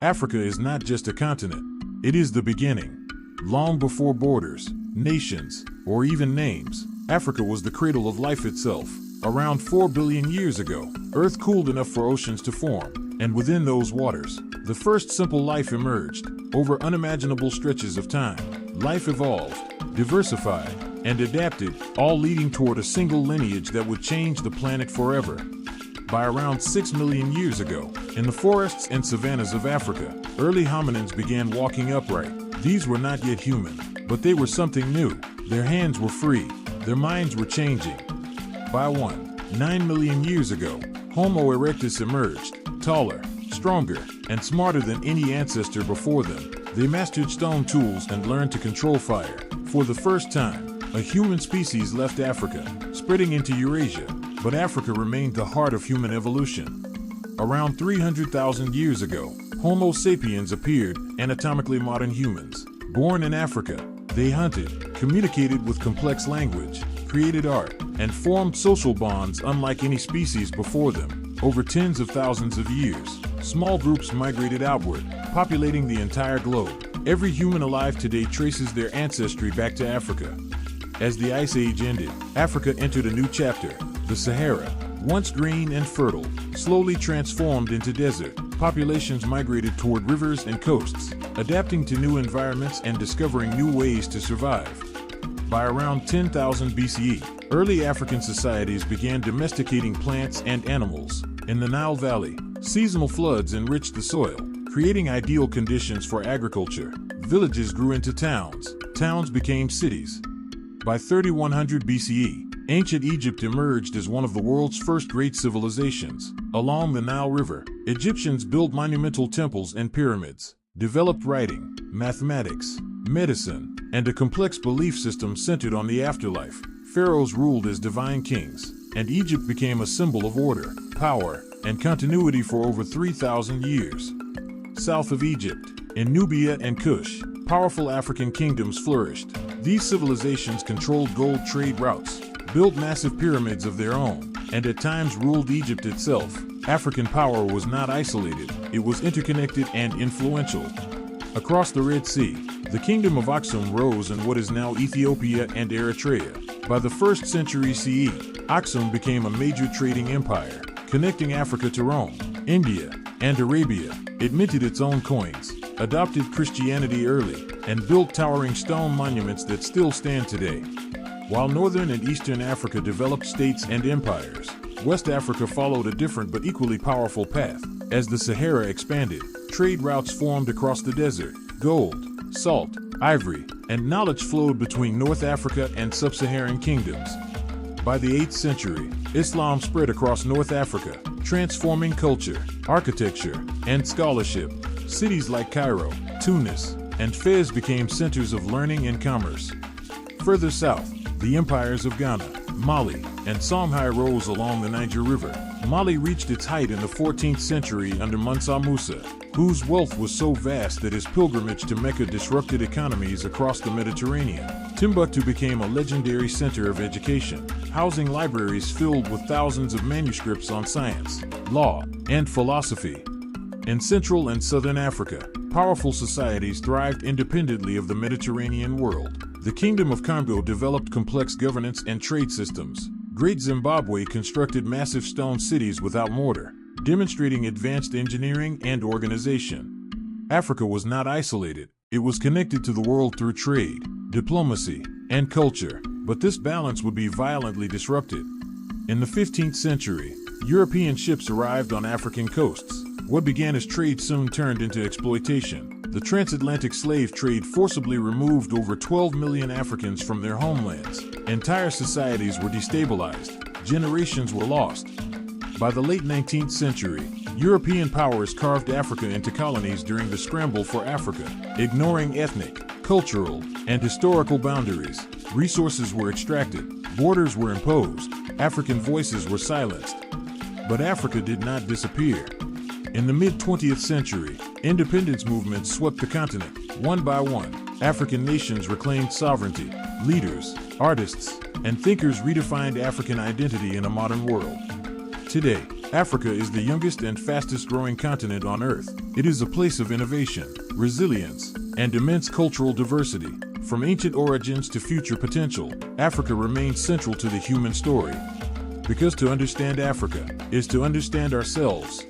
Africa is not just a continent, it is the beginning. Long before borders, nations, or even names, Africa was the cradle of life itself. Around 4 billion years ago, Earth cooled enough for oceans to form, and within those waters, the first simple life emerged. Over unimaginable stretches of time, life evolved, diversified, and adapted, all leading toward a single lineage that would change the planet forever. By around 6 million years ago, in the forests and savannas of Africa, early hominins began walking upright. These were not yet human, but they were something new. Their hands were free, their minds were changing. By 9 million years ago, Homo erectus emerged, taller, stronger, and smarter than any ancestor before them. They mastered stone tools and learned to control fire. For the first time, a human species left Africa, spreading into Eurasia, but Africa remained the heart of human evolution. Around 300,000 years ago, Homo sapiens appeared, anatomically modern humans. Born in Africa, they hunted, communicated with complex language, created art, and formed social bonds unlike any species before them. Over tens of thousands of years, small groups migrated outward, populating the entire globe. Every human alive today traces their ancestry back to Africa. As the Ice Age ended, Africa entered a new chapter. The Sahara, once green and fertile, slowly transformed into desert. Populations migrated toward rivers and coasts, adapting to new environments and discovering new ways to survive. By around 10,000 BCE, early African societies began domesticating plants and animals. In the Nile Valley, seasonal floods enriched the soil, creating ideal conditions for agriculture. Villages grew into towns, towns became cities. By 3100 BCE, ancient Egypt emerged as one of the world's first great civilizations. Along the Nile River, Egyptians built monumental temples and pyramids, developed writing, mathematics, medicine, and a complex belief system centered on the afterlife. Pharaohs ruled as divine kings, and Egypt became a symbol of order, power, and continuity for over 3,000 years. South of Egypt, in Nubia and Kush, powerful African kingdoms flourished. These civilizations controlled gold trade routes, built massive pyramids of their own, and at times ruled Egypt itself. African power was not isolated, it was interconnected and influential. Across the Red Sea, the kingdom of Aksum rose in what is now Ethiopia and Eritrea. By the 1st century CE, Aksum became a major trading empire, connecting Africa to Rome, India, and Arabia. It minted its own coins, adopted Christianity early, and built towering stone monuments that still stand today. While northern and eastern Africa developed states and empires, West Africa followed a different but equally powerful path. As the Sahara expanded, trade routes formed across the desert. Gold, salt, ivory, and knowledge flowed between North Africa and sub-Saharan kingdoms. By the 8th century, Islam spread across North Africa, transforming culture, architecture, and scholarship. Cities like Cairo, Tunis, and Fez became centers of learning and commerce. Further south, the empires of Ghana, Mali, and Songhai rose along the Niger River. Mali reached its height in the 14th century under Mansa Musa, whose wealth was so vast that his pilgrimage to Mecca disrupted economies across the Mediterranean. Timbuktu became a legendary center of education, housing libraries filled with thousands of manuscripts on science, law, and philosophy. In Central and Southern Africa, powerful societies thrived independently of the Mediterranean world. The Kingdom of Congo developed complex governance and trade systems. Great Zimbabwe constructed massive stone cities without mortar, demonstrating advanced engineering and organization. Africa was not isolated. It was connected to the world through trade, diplomacy, and culture, but this balance would be violently disrupted. In the 15th century, European ships arrived on African coasts. What began as trade soon turned into exploitation. The transatlantic slave trade forcibly removed over 12 million Africans from their homelands. Entire societies were destabilized. Generations were lost. By the late 19th century, European powers carved Africa into colonies during the scramble for Africa, ignoring ethnic, cultural, and historical boundaries. Resources were extracted, borders were imposed, African voices were silenced. But Africa did not disappear. In the mid-20th century, independence movements swept the continent. One by one, African nations reclaimed sovereignty. Leaders, artists, and thinkers redefined African identity in a modern world. Today, Africa is the youngest and fastest growing continent on Earth. It is a place of innovation, resilience, and immense cultural diversity. From ancient origins to future potential, Africa remains central to the human story. Because to understand Africa is to understand ourselves.